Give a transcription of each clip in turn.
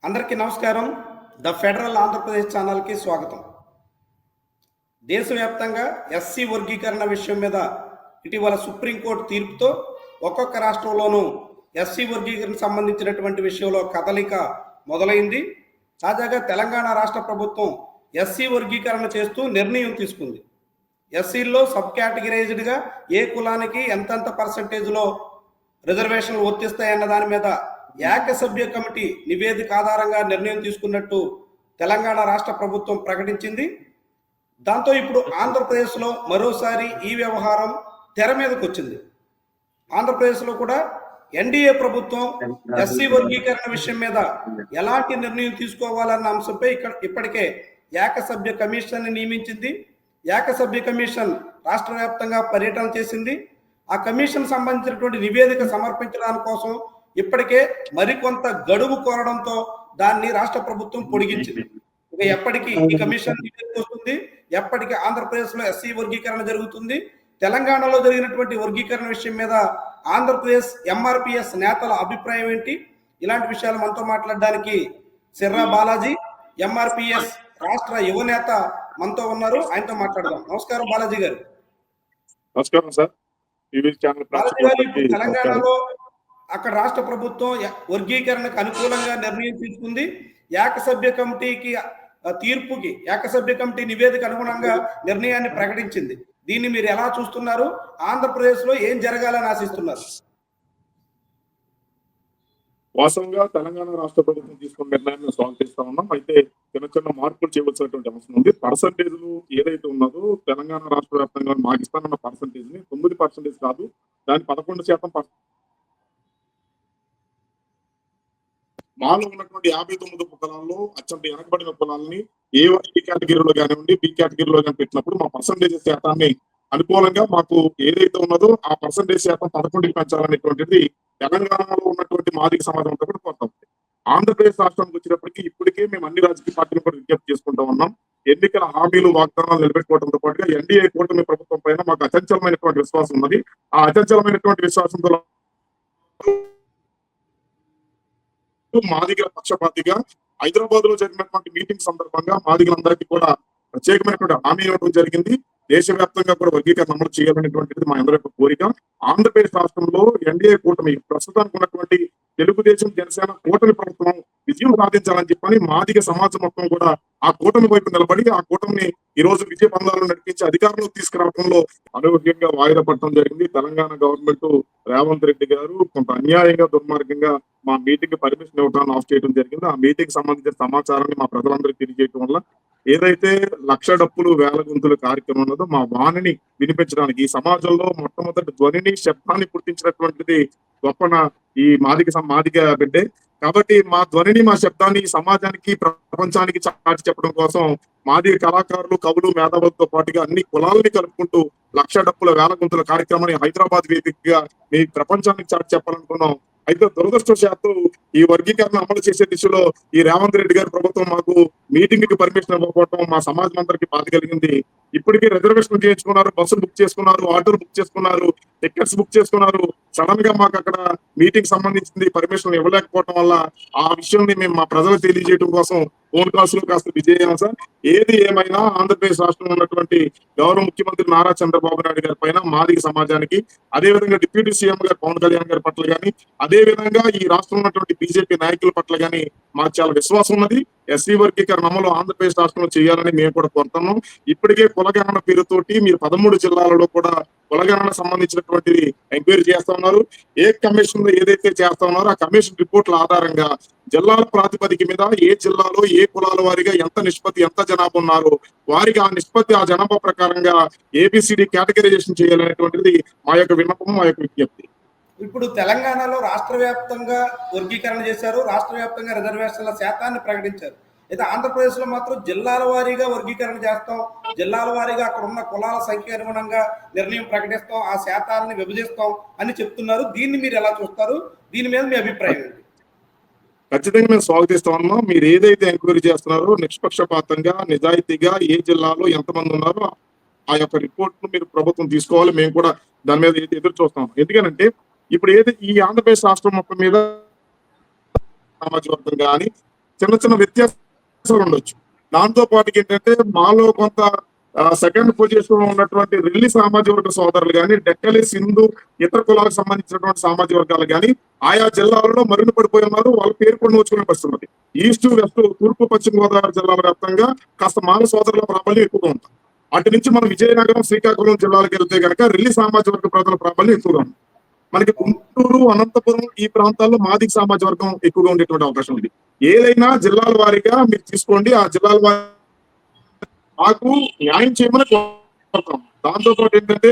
అందరికీ నమస్కారం. The federal Andhra Pradesh ఛానల్కి స్వాగతం. దేశవ్యాప్తంగా ఎస్సీ వర్గీకరణ విషయం మీద ఇటీవల సుప్రీంకోర్టు తీర్పుతో ఒక్కొక్క రాష్ట్రంలోనూ ఎస్సీ వర్గీకరణకు సంబంధించినటువంటి విషయంలో కదలిక మొదలైంది. తాజాగా తెలంగాణ రాష్ట్ర ప్రభుత్వం ఎస్సీ వర్గీకరణ చేస్తూ నిర్ణయం తీసుకుంది. ఎస్సీల్లో సబ్ కేటగిరైజ్డ్గా ఏ కులానికి ఎంతెంత పర్సంటేజ్లో రిజర్వేషన్లు వర్తిస్తాయన్న దాని మీద ఏకసభ్య కమిటీ నివేదిక ఆధారంగా నిర్ణయం తీసుకున్నట్టు తెలంగాణ రాష్ట్ర ప్రభుత్వం ప్రకటించింది. దాంతో ఇప్పుడు ఆంధ్రప్రదేశ్లో మరోసారి ఈ వ్యవహారం తెర మీదకి వచ్చింది. ఆంధ్రప్రదేశ్లో కూడా ఎన్డీఏ ప్రభుత్వం ఎస్సీ వర్గీకరణ విషయం మీద ఎలాంటి నిర్ణయం తీసుకోవాలన్న అంశంపై ఇప్పటికే ఏకసభ్య కమిషన్ నియమించింది. ఏకసభ్య కమిషన్ రాష్ట్ర వ్యాప్తంగా పర్యటన చేసింది. ఆ కమిషన్ సంబంధించినటువంటి నివేదిక సమర్పించడానికి కోసం ఇప్పటికే మరికొంత గడువు కోరడంతో దాన్ని రాష్ట్ర ప్రభుత్వం పొడిగించింది. ఇక ఎప్పటికీ ఈ కమిషన్ నివేదిక వస్తుంది, ఎప్పటికీ ఆంధ్రప్రదేశ్లో ఎస్సీ వర్గీకరణ జరుగుతుంది, తెలంగాణలో జరిగినటువంటి వర్గీకరణ విషయం మీద ఆంధ్రప్రదేశ్ ఎంఆర్పిఎస్ నేతల అభిప్రాయం ఏంటి, ఇలాంటి విషయాలు మనతో మాట్లాడడానికి సిర్రా బాలాజీ ఎంఆర్పిఎస్ రాష్ట్ర యువ నేత మనతో ఉన్నారు. ఆయనతో మాట్లాడదాం. నమస్కారం బాలాజీ గారు. నమస్కారం సార్. బాలాజీ గారు, ఇప్పుడు తెలంగాణలో అక్కడ రాష్ట్ర ప్రభుత్వం వర్గీకరణకు అనుకూలంగా నిర్ణయం తీసుకుంది. ఏకసభ్య కమిటీకి తీర్పుకి ఏకసభ్య కమిటీ నివేదిక అనుగుణంగా నిర్ణయాన్ని ప్రకటించింది. దీన్ని మీరు ఎలా చూస్తున్నారు? ఆంధ్రప్రదేశ్ లో ఏం జరగాలని ఆశిస్తున్నారు? వాస్తవంగా తెలంగాణ రాష్ట్ర ప్రభుత్వం తీసుకున్న నిర్ణయాన్ని స్వాగతిస్తా ఉన్నాం. అయితే చిన్న చిన్న మార్పులు చేయవలసినటువంటి అవసరం ఉంది. పర్సంటేజ్లు ఏదైతే ఉన్నదో తెలంగాణ రాష్ట్ర వ్యాప్తంగా మాకు ఇస్తానన్న పర్సంటేజ్ ని 9% కాదు, దాని 11% మాలో ఉన్నటువంటి 59 కులాల్లో అత్యంత వెనకబడిన కులాలని ఏ కేటగిరీలో కానివ్వండి, బి కేటగిరీలో కానీ పెట్టినప్పుడు మా పర్సంటేజ్ శాతాన్ని అనుకూలంగా మాకు ఏదైతే ఉన్నదో ఆ పర్సంటేజ్ శాతం 11కి పెంచాలనేటువంటిది తెలంగాణలో ఉన్నటువంటి మాదిక సమాజం అంతా కూడా కోరుతాం. ఆంధ్రప్రదేశ్ రాష్ట్రానికి వచ్చినప్పటికీ ఇప్పటికే మేము అన్ని రాజకీయ పార్టీలు కూడా విజ్ఞప్తి చేసుకుంటా ఉన్నాం. ఎన్నికల హామీలు వాగ్దానాలు నిలబెట్టుకోవడంతో పాటుగా ఎన్డీఏ కూటమి ప్రభుత్వం పైన మాకు అచంచలమైనటువంటి విశ్వాసం ఉన్నది. ఆ అచంచలమైనటువంటి విశ్వాసంతో మాదిగల పక్షపాతిగా హైదరాబాద్ లో జరిగినటువంటి మీటింగ్ సందర్భంగా మాదిగలందరికీ కూడా ప్రత్యేకమైనటువంటి హామీ ఇవ్వడం జరిగింది. దేశవ్యాప్తంగా కూడా వర్గీకరణ అమలు చేయాలనేటువంటిది మా అందరి యొక్క కోరిక. ఆంధ్రప్రదేశ్ రాష్ట్రంలో ఎన్డీఏ కూటమి ప్రస్తుతానికి ఉన్నటువంటి తెలుగుదేశం జనసేన కూటమి ప్రభుత్వం విజయం సాధించాలని చెప్పని మాదిగ సమాజం మొత్తం కూడా ఆ కూటమి వైపు నిలబడి ఆ కూటమిని ఈ రోజు విజయ బంధాలను నడిపించి అధికారంలోకి తీసుకురావడంలో అనూహ్యంగా వాయిదా పడటం జరిగింది. తెలంగాణ గవర్నమెంట్ రేవంత్ రెడ్డి గారు కొంత అన్యాయంగా దుర్మార్గంగా మా మీటింగ్ పర్మిషన్ ఇవ్వడానికి ఆఫ్ చేయడం జరిగింది. ఆ మీటింగ్ సంబంధించిన సమాచారాన్ని మా ప్రజలందరికీ తెలియజేయడం వల్ల ఏదైతే లక్ష డప్పులు వేల గొంతుల కార్యక్రమం ఉన్నదో మా వాణిని వినిపించడానికి ఈ సమాజంలో మొట్టమొదటి ధ్వనిని శబ్దాన్ని పుట్టించినటువంటిది గొప్పన ఈ మాదిగ బిడ్డే. కాబట్టి మా ధ్వనిని మా శబ్దాన్ని సమాజానికి ప్రపంచానికి చాటి చెప్పడం కోసం మాదిగ కళాకారులు, కవులు, మేధావులతో పాటుగా అన్ని కులాలని కలుపుకుంటూ లక్ష డప్పుల వేల గొంతుల కార్యక్రమాన్ని హైదరాబాద్ వేదికగా మీ ప్రపంచానికి చాటి చెప్పాలనుకున్నాం. అయితే దురదృష్టవశాత్తు ఈ వర్గీకరణ అమలు చేసే దిశలో ఈ రేవంత్ రెడ్డి గారి ప్రభుత్వం మాకు మీటింగ్ కి పర్మిషన్ ఇవ్వకపోవడం మా సమాజం అందరికీ బాధ కలిగింది. ఇప్పటికీ రిజర్వేషన్ చేయించుకున్నారు, బస్సులు బుక్ చేసుకున్నారు, ఆటోలు బుక్ చేసుకున్నారు, టికెట్స్ బుక్ చేసుకున్నారు. సడన్ గా మాకు అక్కడ మీటింగ్ సంబంధించింది పర్మిషన్ ఇవ్వలేకపోవడం వల్ల ఆ విషయాన్ని మేము మా ప్రజలకు తెలియజేయడం కోసం ఫోన్ కాల్స్ లో కాస్త బిజీ అయ్యాం సార్. ఏది ఏమైనా ఆంధ్రప్రదేశ్ రాష్ట్రంలో ఉన్నటువంటి గౌరవ ముఖ్యమంత్రి నారా చంద్రబాబు నాయుడు గారి పైన మాదిగ సమాజానికి, అదేవిధంగా డిప్యూటీ సీఎం గారు పవన్ కళ్యాణ్ గారి పట్ల కానీ, అదే విధంగా ఈ రాష్ట్రంలో ఉన్నటువంటి బీజేపీ నాయకుల పట్ల కానీ మాకు చాలా విశ్వాసం ఉన్నది. ఎస్సీ వర్గీకరణ అమలు ఆంధ్రప్రదేశ్ రాష్ట్రంలో చేయాలని మేము కూడా కోరుతున్నాం. ఇప్పటికే కులగణన పేరుతోటి మీరు 13 జిల్లాలలో కూడా కులగణన సంబంధించినటువంటిది ఎంక్వైరీ చేస్తా ఉన్నారు. ఏ కమిషన్ ఏదైతే చేస్తా ఉన్నారో ఆ కమిషన్ రిపోర్ట్ల ఆధారంగా జిల్లాల ప్రాతిపదిక మీద ఏ జిల్లాలో ఏ కులాల వారిగా ఎంత నిష్పత్తి, ఎంత జనాభా ఉన్నారో వారికి ఆ నిష్పత్తి ఆ జనాభా ప్రకారంగా ఏబిసిడి కేటగరైజేషన్ చేయాలనేటువంటిది మా యొక్క విన్నపం, మా యొక్క విజ్ఞప్తి. ఇప్పుడు తెలంగాణలో రాష్ట్ర వ్యాప్తంగా వర్గీకరణ చేశారు, రాష్ట్ర వ్యాప్తంగా రిజర్వేషన్ల శాతాన్ని ప్రకటించారు. అయితే ఆంధ్రప్రదేశ్ లో మాత్రం జిల్లాల వారీగా వర్గీకరణ చేస్తాం, జిల్లాల వారీగా అక్కడ ఉన్న కులాల సంఖ్య అనుగుణంగా నిర్ణయం ప్రకటిస్తాం, ఆ శాతాన్ని విభజిస్తాం అని చెప్తున్నారు. దీన్ని మీరు ఎలా చూస్తారు? దీని మీద మీ అభిప్రాయం ఏంటి? ఖచ్చితంగా మేము స్వాగతిస్తా ఉన్నాం. మీరు ఏదైతే ఎంక్వైరీ చేస్తున్నారో నిష్పక్షపాతంగా, నిజాయితీగా ఏ జిల్లాలో ఎంతమంది ఉన్నారో ఆ యొక్క రిపోర్ట్ ను మీరు ప్రభుత్వం తీసుకోవాలి. మేము కూడా దాని మీద ఎదురు చూస్తాం. ఎందుకంటే ఇప్పుడు ఏది ఈ ఆంధ్రప్రదేశ్ రాష్ట్రం మొత్తం మీద సామాజిక వర్గం కానీ చిన్న చిన్న వ్యత్యాసాలు ఉండొచ్చు. దాంతో పాటు ఏంటంటే మాలో కొంత సెకండ్ పొజిషన్ లో ఉన్నటువంటి రెల్లి సామాజిక వర్గ సోదరులు కానీ, డెక్కలి, సింధు, ఇతర కులాలకు సంబంధించినటువంటి సామాజిక వర్గాలు కానీ ఆయా జిల్లాలలో మరుగున పడిపోయి ఉన్నారు. వాళ్ళ పేరు కూడా నోచుకునే పరిస్థితి ఉంది. ఈస్ట్, వెస్ట్, తూర్పు, పశ్చిమ గోదావరి జిల్లాల వ్యాప్తంగా కాస్త మాల సోదరుల ప్రాబల్యం ఎక్కువగా ఉంది. అటు నుంచి మనం విజయనగరం, శ్రీకాకుళం జిల్లాలకు వెళ్తే కనుక రెల్లి సామాజిక వర్గ ప్రజల ప్రాబల్యం ఎక్కువగా ఉంది. మనకి గుంటూరు, అనంతపురం ఈ ప్రాంతాల్లో మాదిగ సామాజిక వర్గం ఎక్కువగా ఉండేటువంటి అవకాశం ఉంది. ఏదైనా జిల్లాల వారీగా మీరు తీసుకోండి, ఆ జిల్లాల వారి మాకు న్యాయం చేయమని కోరుతాం. దాంతో పాటు ఏంటంటే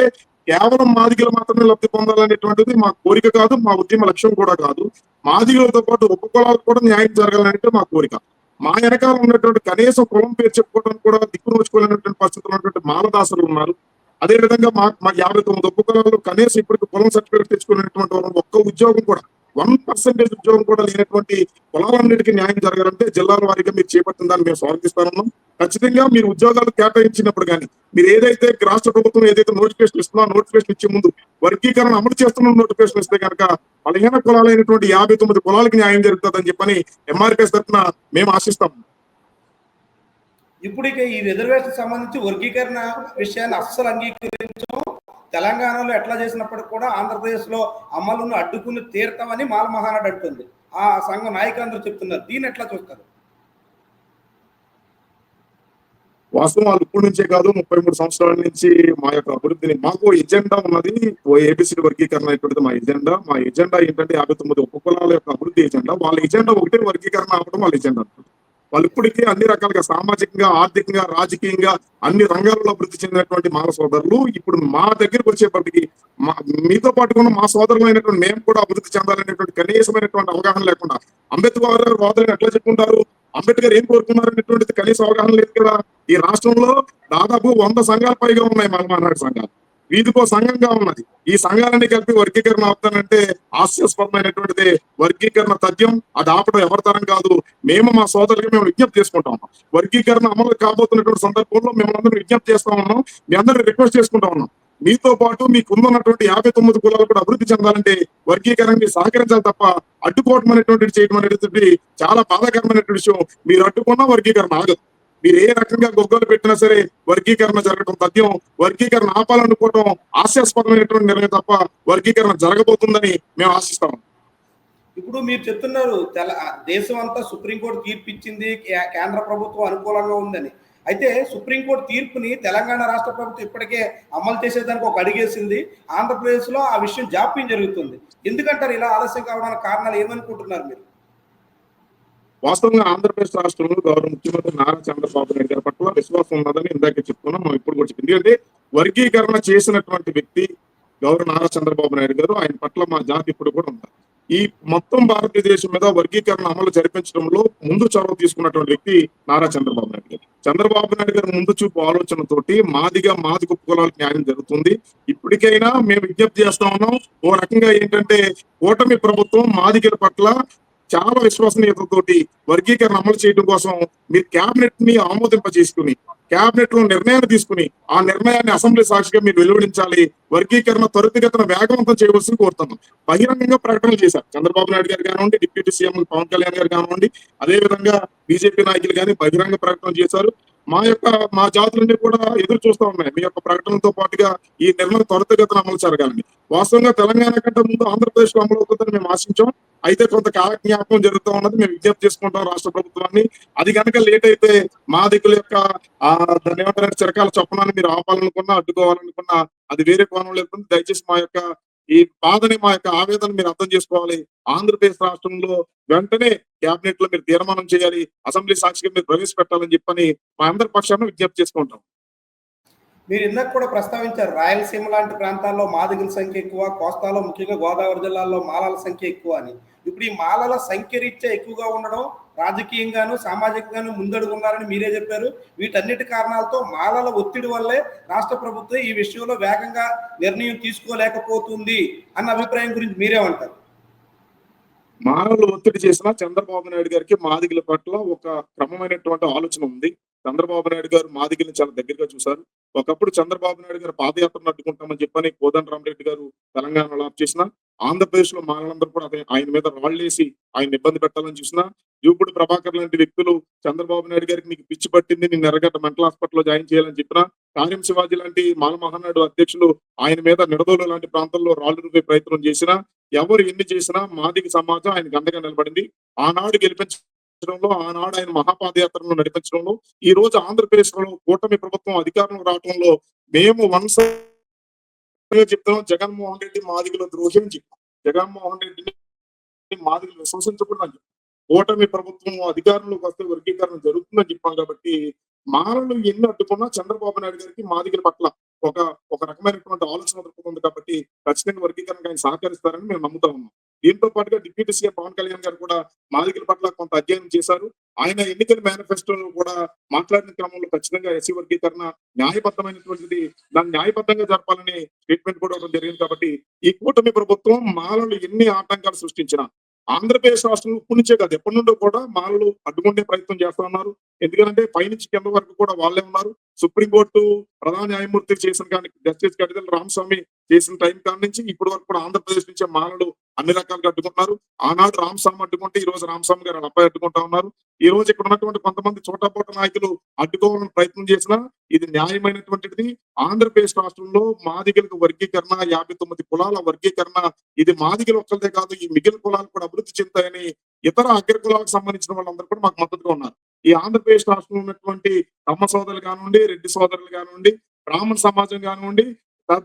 కేవలం మాదిగలు మాత్రమే లబ్ధి పొందాలనేటువంటిది మా కోరిక కాదు, మా ఉద్యమ లక్ష్యం కూడా కాదు. మాదిగలతో పాటు ఉపకులాలకు కూడా న్యాయం జరగాలంటే మా కోరిక. మా వెనకాల ఉన్నటువంటి కనీసం కులం పేరు చెప్పుకోవడానికి కూడా దిక్కు నోచుకోలేనటువంటి పరిస్థితులు ఉన్నటువంటి మాలదాసులు ఉన్నారు. అదే విధంగా మా 59 ఉపకులాలు కనీసం ఇప్పటికి కులం సర్టిఫికేట్ తెచ్చుకునేటువంటి వాళ్ళు ఒక్క ఉద్యోగం కూడా 1% ఉద్యోగం కూడా లేనటువంటి కులాలన్నిటికీ న్యాయం జరగాలంటే జిల్లాల వారీగా మీరు చేపట్టిన దాన్ని మేము స్వాగతిస్తానున్నాం. ఖచ్చితంగా మీరు ఉద్యోగాలు కేటాయించినప్పుడు కానీ మీరు ఏదైతే రాష్ట్ర ప్రభుత్వం ఏదైతే నోటిఫికేషన్ ఇస్తున్నా నోటిఫికేషన్ ఇచ్చే ముందు వర్గీకరణ అమలు చేస్తున్న నోటిఫికేషన్ ఇస్తే కనుక బలహీన కులాలైనటువంటి 59 కులాలకి న్యాయం జరుగుతుందని చెప్పని ఎంఆర్పిఎస్ తరఫున మేము ఆశిస్తాం. ఇప్పుడు ఇక ఈ రిజర్వేషన్ సంబంధించి వర్గీకరణ విషయాన్ని అస్సలు అంగీకరించం. తెలంగాణలో ఎట్లా చేసినప్పటికీ కూడా ఆంధ్రప్రదేశ్లో అమలును అడ్డుకుని తీరతామని మాల మహానాడు అంటుంది. ఆ సంఘ నాయకులందరూ చెప్తున్నారు. దీన్ని ఎట్లా చూస్తారు? వాస్తవం వాళ్ళు ఇప్పటి నుంచే కాదు 33 సంవత్సరాల నుంచి మా యొక్క అభివృద్ధిని మాకు ఎజెండా ఉన్నది. ఏబిసిడి వర్గీకరణ అనేటువంటిది మా ఎజెండా. మా ఎజెండా ఏంటంటే 59 ఉపకులాల యొక్క అభివృద్ధి ఎజెండా. వాళ్ళ ఎజెండా ఒకటే వర్గీకరణ అవ్వడం వాళ్ళ ఎజెండా. వాళ్ళు ఇప్పటికీ అన్ని రకాలుగా సామాజికంగా, ఆర్థికంగా, రాజకీయంగా అన్ని రంగాల్లో అభివృద్ధి చెందినటువంటి మాల సోదరులు ఇప్పుడు మా దగ్గరికి వచ్చేప్పటికి మీతో పాటు ఉన్న మా సోదరులు అయినటువంటి మేము కూడా అభివృద్ధి చెందాలనేటువంటి కనీసమైనటువంటి అవగాహన లేకుండా అంబేద్కర్ వాదులను ఎట్లా చెప్పుకుంటారు, అంబేద్కర్ ఏం కోరుకున్నారు అనేటువంటిది కనీస అవగాహన లేదు కదా. ఈ రాష్ట్రంలో దాదాపు 100 సంఘాల పైగా ఉన్నాయి మాల మహానాడు సంఘాలు. వీధికో సంఘంగా ఉన్నది. ఈ సంఘాలన్నీ కలిపి వర్గీకరణ అవుతానంటే హాస్యాస్పదమైనటువంటిది. వర్గీకరణ తథ్యం, అది ఆపడం ఎవరి తరం కాదు. మేము మా సోదరులకి మేము విజ్ఞప్తి చేసుకుంటా ఉన్నాం. వర్గీకరణ అమలు కాబోతున్నటువంటి సందర్భంలో మేము అందరం విజ్ఞప్తి చేస్తా ఉన్నాం. మీ అందరినీ రిక్వెస్ట్ చేసుకుంటా ఉన్నాం. మీతో పాటు మీకున్నటువంటి 59 కులాలు కూడా అభివృద్ధి చెందాలంటే వర్గీకరణకి సహకరించాలి తప్ప అడ్డుకోవడం అనేటువంటిది చేయడం అనేటువంటి చాలా బాధాకరమైనటువంటి విషయం. మీరు అడ్డుకున్న వర్గీకరణ ఆగదు. మీరు ఏ రకంగా గొగ్గలు పెట్టినా సరే వర్గీకరణ జరగడం తథ్యం. వర్గీకరణ ఆపాలనుకోవడం హాస్యాస్పదమైనటువంటి నిర్ణయం తప్ప వర్గీకరణ జరగబోతుందని మేము ఆశిస్తాం. ఇప్పుడు మీరు చెప్తున్నారు దేశం అంతా సుప్రీంకోర్టు తీర్పు ఇచ్చింది, కేంద్ర ప్రభుత్వం అనుకూలంగా ఉందని. అయితే సుప్రీంకోర్టు తీర్పుని తెలంగాణ రాష్ట్ర ప్రభుత్వం ఇప్పటికే అమలు చేసేదానికి ఒక అడిగేసింది. ఆంధ్రప్రదేశ్లో ఆ విషయం జాప్యం జరుగుతుంది. ఎందుకంటారు ఇలా ఆలస్యం కావడానికి కారణాలు ఏమనుకుంటున్నారు మీరు? వాస్తవంగా ఆంధ్రప్రదేశ్ రాష్ట్రంలో గౌరవ ముఖ్యమంత్రి నారా చంద్రబాబు నాయుడు గారి పట్ల విశ్వాసం ఉన్నదని ఇందాకే చెప్తున్నాం. మనం ఇప్పుడు కూడా చెప్పింది. ఎందుకంటే వర్గీకరణ చేసినటువంటి వ్యక్తి గౌరవ నారా చంద్రబాబు నాయుడు గారు, ఆయన పట్ల మా జాతి ఇప్పుడు కూడా ఉంది. ఈ మొత్తం భారతదేశం మీద వర్గీకరణ అమలు జరిపించడంలో ముందు చొరవ తీసుకున్నటువంటి వ్యక్తి నారా చంద్రబాబు నాయుడు గారు. చంద్రబాబు నాయుడు గారి ముందు చూపు ఆలోచనతోటి మాదిగ కులాలకు న్యాయం జరుగుతుంది. ఇప్పటికైనా మేము విజ్ఞప్తి చేస్తా ఉన్నాం. ఓ రకంగా ఏంటంటే కూటమి ప్రభుత్వం మాదిగల పట్ల చాలా విశ్వసనీయతతోటి వర్గీకరణ అమలు చేయడం కోసం మీరు క్యాబినెట్ ని ఆమోదింపజేసుకుని క్యాబినెట్ లో నిర్ణయాన్ని తీసుకుని ఆ నిర్ణయాన్ని అసెంబ్లీ సాక్షిగా మీరు వెలువడించాలి. వర్గీకరణ త్వరితగతిన వేగవంతం చేయవలసింది కోరుతున్నాం. బహిరంగంగా ప్రకటనలు చేశారు చంద్రబాబు నాయుడు గారు కానివ్వండి, డిప్యూటీ సీఎం పవన్ కళ్యాణ్ గారు కానివ్వండి, అదే విధంగా బీజేపీ నాయకులు కానీ బహిరంగ ప్రకటనలు చేశారు. మా జాతులన్నీ కూడా ఎదురు చూస్తా ఉన్నాయి మీ యొక్క ప్రకటనతో పాటుగా ఈ నిర్ణయం త్వరితగతిన అమలు జరగాలని. వాస్తవంగా తెలంగాణ కంటే ముందు ఆంధ్రప్రదేశ్ లో అమలు అవుతుందని మేము ఆశించాం. అయితే కొంత కాలజ్ఞాపకం జరుగుతూ ఉన్నది. మేము విజ్ఞప్తి చేసుకుంటాం రాష్ట్ర ప్రభుత్వాన్ని. అది కనుక లేట్ అయితే మా దిక్కుల యొక్క దాని ఏమంటారంటే చిరకాల చొప్పునాన్ని మీరు ఆపాలనుకున్నా, అడ్డుకోవాలనుకున్నా అది వేరే కోణంలో వెళ్తుంది. దయచేసి మా యొక్క ఈ బాధని, మా యొక్క ఆవేదన మీరు అర్థం చేసుకోవాలి. ఆంధ్రప్రదేశ్ రాష్ట్రంలో వెంటనే క్యాబినెట్ లో మీరు తీర్మానం చేయాలి, అసెంబ్లీ సాక్షిగా మీరు ప్రవేశపెట్టాలని చెప్పని మా అందరి పక్షాన్ని విజ్ఞప్తి చేసుకుంటాం. మీరు ఇందాక కూడా ప్రస్తావించారు రాయలసీమ లాంటి ప్రాంతాల్లో మాదిగల సంఖ్య ఎక్కువ, కోస్తాలో ముఖ్యంగా గోదావరి జిల్లాల్లో మాలల సంఖ్య ఎక్కువ అని. ఇప్పుడు ఈ మాలల సంఖ్య రీత్యా ఎక్కువగా ఉండడం, రాజకీయంగాను సామాజికంగాను ముందడుగున్నారని మీరే చెప్పారు. వీటన్నిటి కారణాలతో మాలల ఒత్తిడి వల్లే రాష్ట్ర ప్రభుత్వం ఈ విషయంలో వేగంగా నిర్ణయం తీసుకోలేకపోతుంది అన్న అభిప్రాయం గురించి మీరేమంటారు? మానవులు ఒత్తిడి చేసినా చంద్రబాబు నాయుడు గారికి మాదిగల పట్ల ఒక క్రమమైనటువంటి ఆలోచన ఉంది. చంద్రబాబు నాయుడు గారు మాదిగల్ని చాలా దగ్గరగా చూశారు. ఒకప్పుడు చంద్రబాబు నాయుడు గారు పాదయాత్రను అడ్డుకుంటామని చెప్పని కోదండరామిరెడ్డి గారు తెలంగాణలో ఆప్ చేసిన, ఆంధ్రప్రదేశ్ లో మానవులందరూ కూడా ఆయన మీద రాళ్లేసి ఆయన ఇబ్బంది పెట్టాలని చూసిన, జూపుడు ప్రభాకర్ లాంటి వ్యక్తులు చంద్రబాబు నాయుడు గారికి నీకు పిచ్చి పట్టింది, నిన్ను ఎర్రగడ్డ మెంటల్ హాస్పిటల్లో జాయిన్ చేయాలని చెప్పిన, కార్యం శివాజీ లాంటి మాల మహానాడు అధ్యక్షులు ఆయన మీద నిడదోలు లాంటి ప్రాంతాల్లో రాళ్లు రువ్వే ప్రయత్నం చేసినా, ఎవరు ఎన్ని చేసినా మాదిగ సమాజం ఆయనకు అండగా నిలబడింది. ఆనాడు గెలిపించడంలో, ఆనాడు ఆయన మహాపాదయాత్రను నడిపించడంలో, ఈ రోజు ఆంధ్రప్రదేశ్ లో కూటమి ప్రభుత్వం అధికారంలో రావడంలో మేము చెప్తున్నాం, జగన్మోహన్ రెడ్డి మాదిగల ద్రోహి అని చెప్పాం. జగన్మోహన్ రెడ్డిని మాదిగలు విశ్వసించకూడదని చెప్పాం. కూటమి ప్రభుత్వం అధికారంలోకి వస్తే వర్గీకరణ జరుగుతుందని చెప్పాం. కాబట్టి మానవులు ఎన్ని అడ్డుకున్నా చంద్రబాబు నాయుడు గారికి మాదిగల పట్ల ఒక ఒక రకమైనటువంటి ఆలోచన ఉంది. కాబట్టి ఖచ్చితంగా వర్గీకరణకు ఆయన సహకరిస్తారని మేము నమ్ముతా ఉన్నాం. దీంతో పాటుగా డిప్యూటీ సీఎం పవన్ కళ్యాణ్ గారు కూడా మాదిగల పట్ల కొంత అధ్యయనం చేశారు. ఆయన ఎన్నికల మేనిఫెస్టోలో కూడా మాట్లాడిన క్రమంలో ఖచ్చితంగా ఎస్సీ వర్గీకరణ న్యాయబద్ధమైనటువంటిది, దాన్ని న్యాయబద్ధంగా జరపాలని స్టేట్మెంట్ కూడా ఇవ్వడం జరిగింది. కాబట్టి ఈ కూటమి ప్రభుత్వం మాలలు ఎన్ని ఆటంకాలు సృష్టించినా, ఆంధ్రప్రదేశ్ రాష్ట్రంలో ఇప్పటి నుంచే కాదు ఎప్పటి నుండో కూడా మాలలు అడ్డుకుంటే ప్రయత్నం చేస్తా ఉన్నారు. ఎందుకంటే పైనుంచి కింద వరకు కూడా వాళ్ళే ఉన్నారు. సుప్రీంకోర్టు ప్రధాన న్యాయమూర్తి చేసిన కానీ జస్టిస్ కడిదల రామస్వామి చేసిన టైం కాడి నుంచి ఇప్పటి వరకు కూడా ఆంధ్రప్రదేశ్ నుంచే మాలలు అన్ని రకాలుగా అడ్డుకుంటున్నారు. ఆనాడు రామస్వామి అడ్డుకుంటే ఈ రోజు రామస్వామి గారు అబ్బాయి అడ్డుకుంటా ఉన్నారు. ఈ రోజు ఇక్కడ ఉన్నటువంటి కొంతమంది చోటాపోట నాయకులు అడ్డుకోవాలని ప్రయత్నం చేసినా ఇది న్యాయమైనటువంటిది. ఆంధ్రప్రదేశ్ రాష్ట్రంలో మాదిగలకు వర్గీకరణ, 59 కులాల వర్గీకరణ, ఇది మాదిగలు ఒక్కరిదే కాదు, ఈ మిగిలిన కులాలు కూడా అభివృద్ధి చెందుతాయని ఇతర అగ్ర కులాలకు సంబంధించిన వాళ్ళందరూ కూడా మాకు మద్దతుగా ఉన్నారు. ఈ ఆంధ్రప్రదేశ్ రాష్ట్రంలో ఉన్నటువంటి కమ్మ సోదరులు కానివ్వండి, రెడ్డి సోదరులు కానివ్వండి, బ్రాహ్మణ సమాజం కానివ్వండి,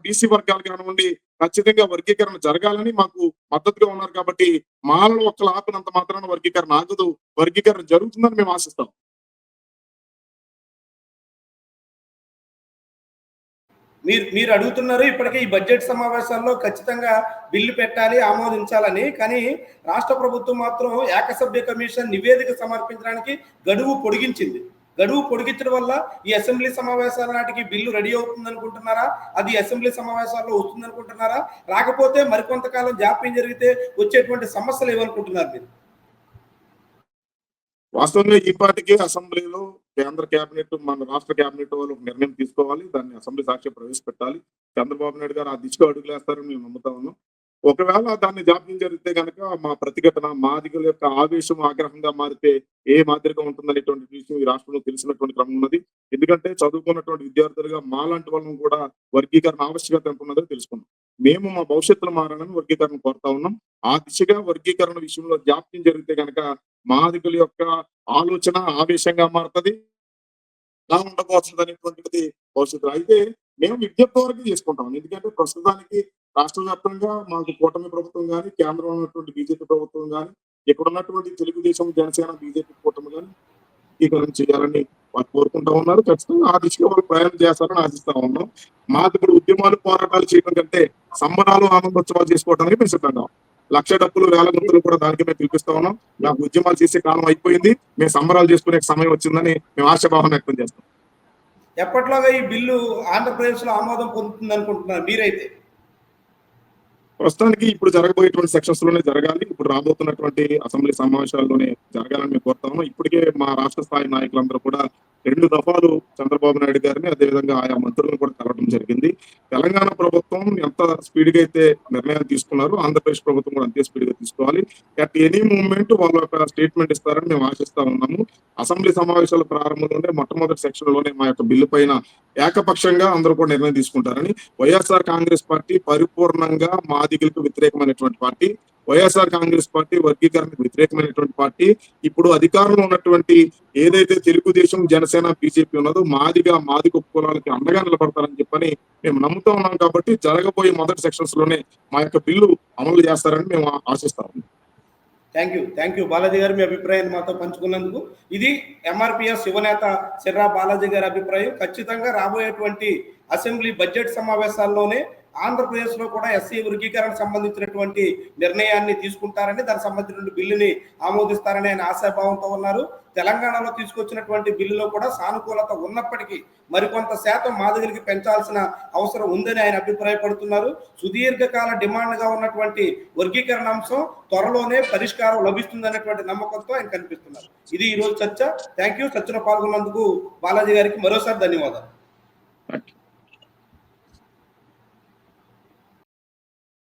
బీసీ వర్గాలు కానివ్వండి, ఖచ్చితంగా వర్గీకరణ జరగాలని మాకు మద్దతుగా ఉన్నారు. కాబట్టి మాలలు ఒక్కలు ఆపినంత మాత్రాన వర్గీకరణ ఆగదు, వర్గీకరణ జరుగుతుందని మేము ఆశిస్తాం. మీరు అడుగుతున్నారు ఇప్పటికే ఈ బడ్జెట్ సమావేశాల్లో ఖచ్చితంగా బిల్లు పెట్టాలి, ఆమోదించాలని. కానీ రాష్ట్ర ప్రభుత్వం మాత్రం ఏకసభ్య కమిషన్ నివేదిక సమర్పించడానికి గడువు పొడిగించింది. గడువు పొడిగించడం వల్ల ఈ అసెంబ్లీ సమావేశాల నాటికి బిల్లు రెడీ అవుతుంది అనుకుంటున్నారా? అది అసెంబ్లీ సమావేశాల్లో వస్తుంది అనుకుంటున్నారా? రాకపోతే మరికొంతకాలం జాప్యం జరిగితే వచ్చేటువంటి సమస్యలు ఏమనుకుంటున్నారు మీరు? వాస్తవంగా ఈ పాటికి అసెంబ్లీలో కేంద్ర కేబినెట్, మన రాష్ట్ర కేబినెట్ వాళ్ళు ఒక నిర్ణయం తీసుకోవాలి, దాన్ని అసెంబ్లీ సాక్షి ప్రవేశపెట్టాలి. చంద్రబాబు నాయుడు గారు ఆ దిశగా అడుగులేస్తారని మేము నమ్ముతా ఉన్నాం. ఒకవేళ దాన్ని జాప్యం జరిగితే కనుక మా ప్రతిఘటన, మాదిగల యొక్క ఆవేశం ఆగ్రహంగా మారితే ఏ మాదిరిగా ఉంటుందనేటువంటి విషయం ఈ రాష్ట్రంలో తెలిసినటువంటి క్రమం ఉన్నది. ఎందుకంటే చదువుకున్నటువంటి విద్యార్థులుగా మాలాంటి వాళ్ళని కూడా వర్గీకరణ ఆవశ్యకత ఎంత ఉన్నదో తెలుసుకున్నాం. మేము మా భవిష్యత్తులో మారాలని వర్గీకరణ కోరుతా ఉన్నాం. ఆ దిశగా వర్గీకరణ విషయంలో జాప్యం జరిగితే కనుక మాదిగల యొక్క ఆలోచన ఆవేశంగా మారుతుంది, ఎలా ఉండబోతుంది అనేటువంటిది భవిష్యత్తులో. అయితే మేము విజ్ఞప్తి వరకు చేసుకుంటాం. ఎందుకంటే ప్రస్తుతానికి రాష్ట్ర వ్యాప్తంగా మాకు కూటమి ప్రభుత్వం కానీ, కేంద్రంలో ఉన్నటువంటి బీజేపీ ప్రభుత్వం కానీ, ఇక్కడ ఉన్నటువంటి తెలుగుదేశం, జనసేన, బీజేపీ కూటమి కానీ వర్గీకరణ చేయాలని వాళ్ళు కోరుకుంటా ఉన్నారు. ఖచ్చితంగా ఆ దిశగా వాళ్ళు ప్రయాణం చేస్తారని ఆశిస్తా ఉన్నాం. మాకు ఇప్పుడు ఉద్యమాలు, పోరాటాలు చేయడం కంటే సంబరాలు, ఆనందోత్సవాలు చేసుకోవడానికి మేము సిద్ధంగా ఉన్నాం. లక్ష డబ్బులు, వేల గుంతులు కూడా దానికి మేము పిలిపిస్తా ఉన్నాం. నాకు ఉద్యమాలు చేసే కాలం అయిపోయింది, మేము సంబరాలు చేసుకునే సమయం వచ్చిందని మేము ఆశాభావం వ్యక్తం చేస్తాం. ఎప్పట్లాగా ఈ బిల్లు ఆంధ్రప్రదేశ్ లో ఆమోదం పొందుతుంది అనుకుంటున్నారు మీరైతే? ప్రస్తుతానికి ఇప్పుడు జరగబోయేటువంటి సెక్షన్స్ లోనే జరగాలి. ఇప్పుడు రాబోతున్నటువంటి అసెంబ్లీ సమావేశాల్లోనే జరగాలని మేము కోరుతాము. ఇప్పటికే మా రాష్ట్ర స్థాయి నాయకులందరూ కూడా 2 దఫాలు చంద్రబాబు నాయుడు గారిని, అదేవిధంగా ఆయా మంత్రులను కూడా కలవడం జరిగింది. తెలంగాణ ప్రభుత్వం ఎంత స్పీడ్ గా అయితే నిర్ణయాలు తీసుకున్నారో ఆంధ్రప్రదేశ్ ప్రభుత్వం కూడా అంతే స్పీడ్ గా తీసుకోవాలి. అట్ ఎనీ మూమెంట్ వాళ్ళ యొక్క స్టేట్మెంట్ ఇస్తారని మేము ఆశిస్తా ఉన్నాము. అసెంబ్లీ సమావేశాల ప్రారంభంలోనే మొట్టమొదటి సెక్షన్ లోనే మా యొక్క బిల్లు పైన ఏకపక్షంగా అందరూ కూడా నిర్ణయం తీసుకుంటారని. వైఎస్ఆర్ కాంగ్రెస్ పార్టీ పరిపూర్ణంగా మాదిగలకు వ్యతిరేకమైనటువంటి పార్టీ. వైఎస్ఆర్ కాంగ్రెస్ పార్టీ వర్గీకరణకు వ్యతిరేకమైనటువంటి పార్టీ. ఇప్పుడు అధికారంలో ఉన్నటువంటి ఏదైతే తెలుగుదేశం, జనసేన, బీజేపీ ఉన్నదో మాదిగ కులాలకి అండగా నిలబడతారని చెప్పని మేము నమ్ముతా ఉన్నాం. కాబట్టి జరగబోయే మొదటి సెక్షన్స్ లోనే మా యొక్క బిల్లు అమలు చేస్తారని మేము ఆశిస్తాము. థ్యాంక్ యూ బాలాజీ గారు, మీ అభిప్రాయాన్ని మాతో పంచుకున్నందుకు. ఇది ఎంఆర్పిఎస్ యువనేత సిర్రా బాలాజీ గారి అభిప్రాయం. ఖచ్చితంగా రాబోయేటువంటి అసెంబ్లీ బడ్జెట్ సమావేశాల్లోనే ఆంధ్రప్రదేశ్లో కూడా ఎస్సీ వర్గీకరణ సంబంధించినటువంటి నిర్ణయాన్ని తీసుకుంటారని, దానికి సంబంధించిన బిల్లుని ఆమోదిస్తారని ఆయన ఆశాభావంతో ఉన్నారు. తెలంగాణలో తీసుకొచ్చినటువంటి బిల్లులో కూడా సానుకూలత ఉన్నప్పటికీ మరికొంత శాతం మాదిగలకి పెంచాల్సిన అవసరం ఉందని ఆయన అభిప్రాయపడుతున్నారు. సుదీర్ఘకాల డిమాండ్గా ఉన్నటువంటి వర్గీకరణ అంశం త్వరలోనే పరిష్కారం లభిస్తుందనేటువంటి నమ్మకంతో ఆయన కనిపిస్తున్నారు. ఇది ఈరోజు చర్చ. Thank you. చర్చలో పాల్గొన్నందుకు బాలాజీ గారికి మరోసారి ధన్యవాదాలు.